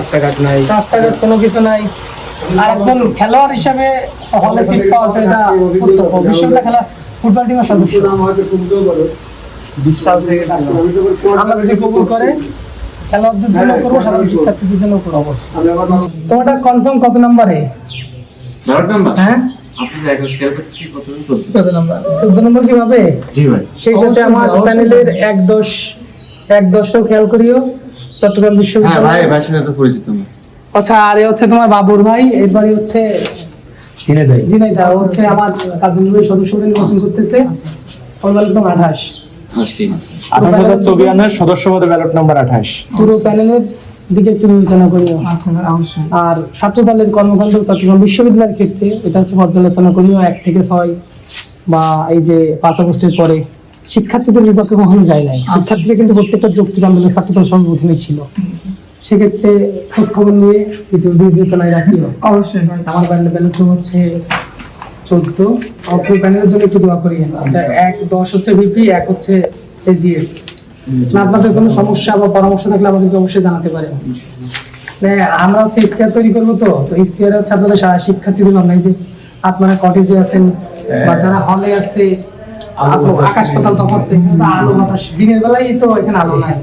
রাস্তাঘাট নাই, রাস্তাঘাট কোনো কিছু নাই। আর একজন খেলোয়াড় হিসেবে হলে সিট পাওয়াটা এটা কর্তব্য। বিশ্ববিদ্যালয় খেলা ফুটবল টিমের সদস্য বিশ্বাস থেকে আল্লাহ যদি কবুল করে খেলোয়াড়দের জন্য করবো, সাধারণ শিক্ষার্থীদের জন্য করবো। তোমারটা কনফার্ম কত নম্বরে? হ্যাঁ কত নম্বর? 14 নম্বর কি হবে? জি ভাই। সেই সাথে আমার প্যানেলের 1-10 খেয়াল করিও, চট্টগ্রাম বিশ্ববিদ্যালয়। ভাই ভাই তো পরিচিত না। আচ্ছা, আর এ হচ্ছে তোমার বাবুর ভাই, এরপরে হচ্ছে জিনাইদা হচ্ছে আমার কার্যনির্বাহী সদস্যদের নির্বাচন করতেছে। ফলবালিকম 28 সদস্য পদে ব্যালট নাম্বার 28। পুরো প্যানেলের দিকে একটু বিবেচনা করিও। আর ছাত্র দলের কর্মকাণ্ড চট্টগ্রাম বিশ্ববিদ্যালয়ের ক্ষেত্রে এটা হচ্ছে পর্যালোচনা করিও 1 থেকে 6 বা এই যে 5 আগস্টের পরে শিক্ষার্থীদের বিপক্ষে কখনো যায় নাই। শিক্ষার্থীরা কিন্তু প্রত্যেকটা যৌক্তিক আন্দোলনের ছাত্রদল সংগঠনে ছিল। সেক্ষেত্রে খোঁজ খবর নিয়ে কিছু বিবেচনায় রাখিও। অবশ্যই আমার ব্যালেন্স হচ্ছে 14। অপর প্যানেলের জন্য একটু দোয়া করি। এটা 1-10 হচ্ছে ভিপি, 1 হচ্ছে এজিএস। না আপনাদের কোনো সমস্যা বা পরামর্শ থাকলে আমাদেরকে অবশ্যই জানাতে পারেন। আমরা হচ্ছে ইশতেহার তৈরি করবো, তো ইশতেহারে হচ্ছে আপনাদের শিক্ষার্থীদের জন্য এই যে আপনারা কটেজে আছেন বা যারা হলে আছে, আকাশ পাতাল তফাৎ, আলো বাতাস। দিনের বেলায় তো এখানে আলো নাই,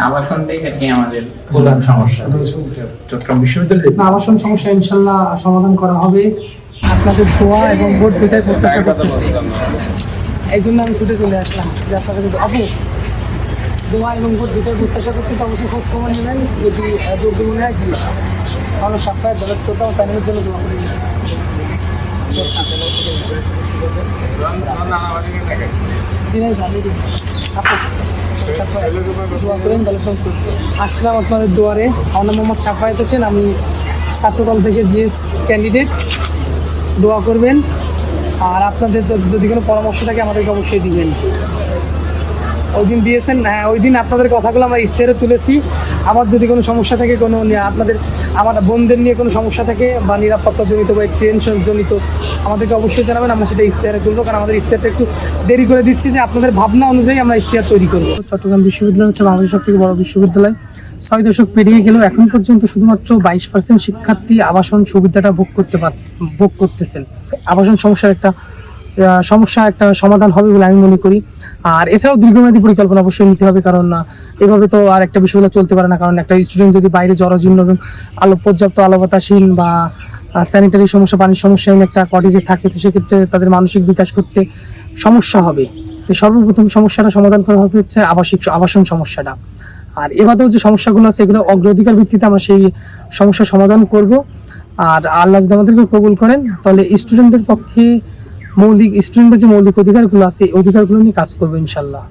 আবাসনটাই আর কি আমাদের প্রধান সমস্যা চট্টগ্রাম বিশ্ববিদ্যালয়ে। আবাসন সমস্যা ইনশাল্লাহ সমাধান করা হবে। আপনাদের দোয়া এবং ভোট দুটাই প্রত্যাশা করতেছি। এই জন্য আমি ছুটে চলে আসলাম যে আপনাদের দোয়া এবং ভোট দুটাই প্রত্যাশা করতেছি। অবশ্যই খোঁজ খবর নেবেন, যদি যোগ্য মনে হয় কি তাহলে সপ্তাহে দলের চোদ্দ প্যানেলের জন্য দোয়া করি। আসলাম আপনাদের দুয়ারে। আমার নাম মোহাম্মদ সাফায়েত হোসেন, আমি ছাত্রদল থেকে জিএস ক্যান্ডিডেট। দোয়া করবেন, আর আপনাদের যদি কোনো পরামর্শ থাকে আমাদেরকে অবশ্যই দিবেন। ওই দিন দিয়েছেন, হ্যাঁ ওই দিন আপনাদের কথাগুলো আমরা ইশতেহারে তুলেছি। আমার যদি কোনো সমস্যা থাকে, কোনো আপনাদের আমার বোনদের নিয়ে কোনো সমস্যা থাকে বা নিরাপত্তাজনিত বা টেনশন জনিত, আমাদেরকে অবশ্যই জানাবেন। আমরা সেটা ইশতেহারে তুলবো, কারণ আমাদের ইশতেহারটা একটু দেরি করে দিচ্ছি যে আপনাদের ভাবনা অনুযায়ী আমরা ইশতেহার তৈরি করবো। চট্টগ্রাম বিশ্ববিদ্যালয় হচ্ছে বাংলাদেশের সবথেকে বড় বিশ্ববিদ্যালয়। 6 দশক পেরিয়ে গেলেও এখন পর্যন্ত শুধুমাত্র 22% শিক্ষার্থী আবাসন সুবিধাটা ভোগ করতেছেন। আবাসন সমস্যা একটা সমাধান হবে বলে আমি মনে করি। আর এছাড়াও দীর্ঘমেয়াদী পরিকল্পনা অবশ্যই নিতে হবে, কারণ এভাবে তো আর একটা বিশ্ববিদ্যালয় চলতে পারে না। কারণ একটা স্টুডেন্ট যদি বাইরে জরাজীর্ণ এবং পর্যাপ্ত আলো বাতাসহীন বা স্যানিটারি সমস্যা, পানির সমস্যাহীন একটা কটেজে থাকে, তো সেক্ষেত্রে তাদের মানসিক বিকাশ করতে সমস্যা হবে। তো সর্বপ্রথম সমস্যাটা সমাধান করা হবে হচ্ছে আবাসন সমস্যাটা। আর এবারেও যে সমস্যাগুলো আছে এগুলো অগ্রাধিকার ভিত্তিতে আমরা সেই সমস্যার সমাধান করব। আর আল্লাহ যদি আমাদেরকে কবুল করেন, তাহলে স্টুডেন্টের পক্ষে স্টুডেন্টের যে মৌলিক অধিকারগুলো আছে, এই অধিকারগুলো নিয়ে কাজ করবো ইনশাল্লাহ।